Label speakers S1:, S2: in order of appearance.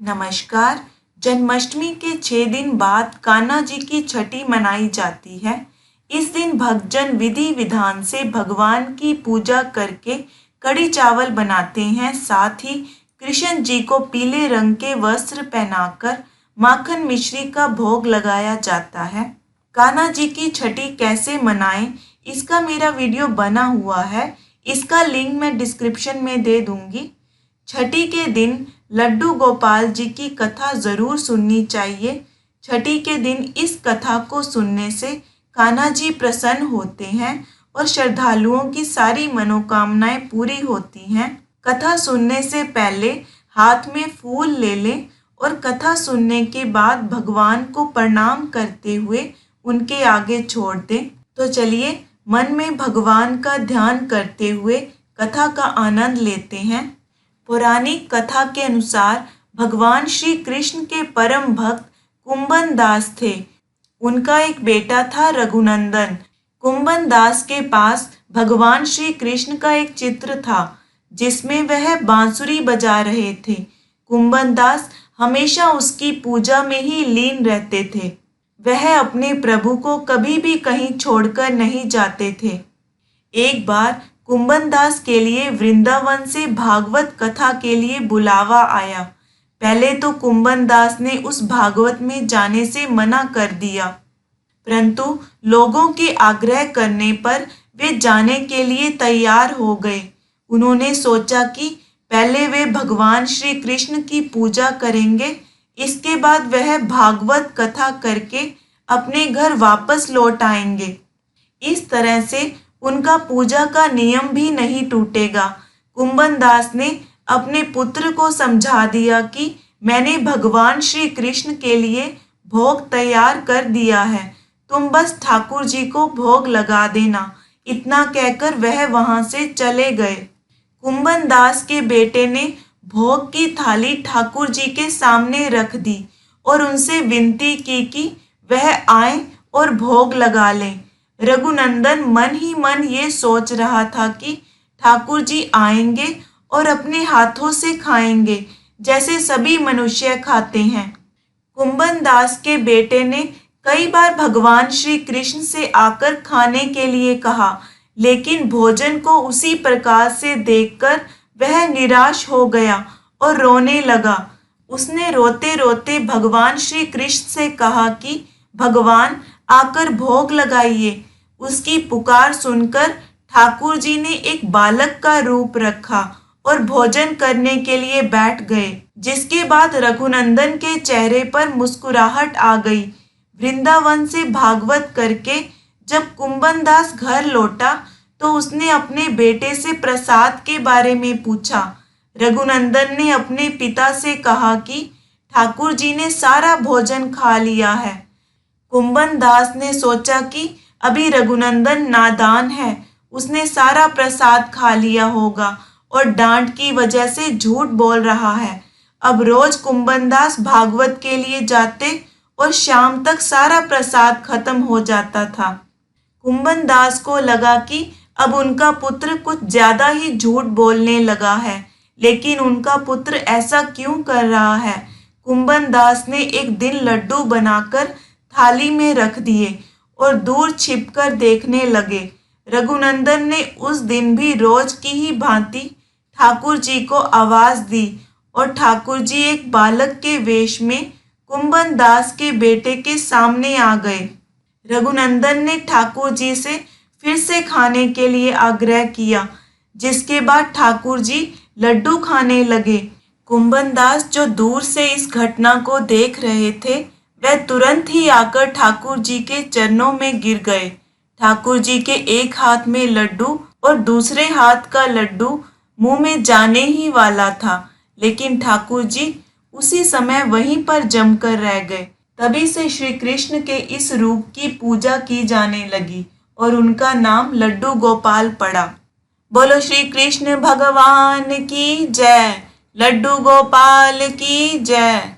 S1: नमस्कार। जन्माष्टमी के 6 दिन बाद कान्हा जी की छठी मनाई जाती है। इस दिन भक्तजन विधि विधान से भगवान की पूजा करके कड़ी चावल बनाते हैं। साथ ही कृष्ण जी को पीले रंग के वस्त्र पहनाकर माखन मिश्री का भोग लगाया जाता है। कान्हा जी की छठी कैसे मनाएं, इसका मेरा वीडियो बना हुआ है। इसका लिंक मैं डिस्क्रिप्शन में दे दूंगी। छठी के दिन लड्डू गोपाल जी की कथा जरूर सुननी चाहिए। छठी के दिन इस कथा को सुनने से कान्हा जी प्रसन्न होते हैं और श्रद्धालुओं की सारी मनोकामनाएं पूरी होती हैं। कथा सुनने से पहले हाथ में फूल ले लें और कथा सुनने के बाद भगवान को प्रणाम करते हुए उनके आगे छोड़ दें। तो चलिए मन में भगवान का ध्यान करते हुए कथा का आनंद लेते हैं। पौराणिक कथा के अनुसार भगवान श्री कृष्ण के परम भक्त कुंभन दास थे। उनका एक बेटा था रघुनंदन। कुंभन दास के पास भगवान श्री कृष्ण का एक चित्र था जिसमें वह बांसुरी बजा रहे थे। कुंभन दास हमेशा उसकी पूजा में ही लीन रहते थे। वह अपने प्रभु को कभी भी कहीं छोड़कर नहीं जाते थे। एक बार कुंभन दास के लिए वृंदावन से भागवत कथा के लिए बुलावा आया। पहले तो कुंभन दास ने उस भागवत में जाने से मना कर दिया, परंतु लोगों के आग्रह करने पर वे जाने के लिए तैयार हो गए। उन्होंने सोचा कि पहले वे भगवान श्री कृष्ण की पूजा करेंगे, इसके बाद वह भागवत कथा करके अपने घर वापस लौट आएंगे। इस तरह से उनका पूजा का नियम भी नहीं टूटेगा। कुंभन दास ने अपने पुत्र को समझा दिया कि मैंने भगवान श्री कृष्ण के लिए भोग तैयार कर दिया है, तुम बस ठाकुर जी को भोग लगा देना। इतना कहकर वह वहां से चले गए। कुंभन दास के बेटे ने भोग की थाली ठाकुर जी के सामने रख दी और उनसे विनती की कि वह आए और भोग लगा लें। रघुनंदन मन ही मन ये सोच रहा था कि ठाकुर जी आएंगे और अपने हाथों से खाएंगे जैसे सभी मनुष्य खाते हैं। कुंभन दास के बेटे ने कई बार भगवान श्री कृष्ण से आकर खाने के लिए कहा, लेकिन भोजन को उसी प्रकार से देखकर वह निराश हो गया और रोने लगा। उसने रोते रोते भगवान श्री कृष्ण से कहा कि भगवान आकर भोग लगाइए। उसकी पुकार सुनकर ठाकुर जी ने एक बालक का रूप रखा और भोजन करने के लिए बैठ गए, जिसके बाद रघुनंदन के चेहरे पर मुस्कुराहट आ गई। वृंदावन से भागवत करके जब कुंभन दास घर लौटा तो उसने अपने बेटे से प्रसाद के बारे में पूछा। रघुनंदन ने अपने पिता से कहा कि ठाकुर जी ने सारा भोजन खा लिया है। कुंभन दास ने सोचा कि अभी रघुनंदन नादान है, उसने सारा प्रसाद खा लिया होगा और डांट की वजह से झूठ बोल रहा है। अब रोज कुंभन दास भागवत के लिए जाते और शाम तक सारा प्रसाद खत्म हो जाता था। कुंभन दास को लगा कि अब उनका पुत्र कुछ ज्यादा ही झूठ बोलने लगा है, लेकिन उनका पुत्र ऐसा क्यों कर रहा है। कुंभन दास ने एक दिन लड्डू बनाकर थाली में रख दिए और दूर छिपकर देखने लगे। रघुनंदन ने उस दिन भी रोज की ही भांति ठाकुर जी को आवाज दी और ठाकुर जी एक बालक के वेश में कुंभन दास के बेटे के सामने आ गए। रघुनंदन ने ठाकुर जी से फिर से खाने के लिए आग्रह किया, जिसके बाद ठाकुर जी लड्डू खाने लगे। कुंभन दास जो दूर से इस घटना को देख रहे थे, वह तुरंत ही आकर ठाकुर जी के चरणों में गिर गए। ठाकुर जी के एक हाथ में लड्डू और दूसरे हाथ का लड्डू मुंह में जाने ही वाला था, लेकिन ठाकुर जी उसी समय वहीं पर जमकर रह गए। तभी से श्री कृष्ण के इस रूप की पूजा की जाने लगी और उनका नाम लड्डू गोपाल पड़ा। बोलो श्री कृष्ण भगवान की जय, लड्डू गोपाल की जय।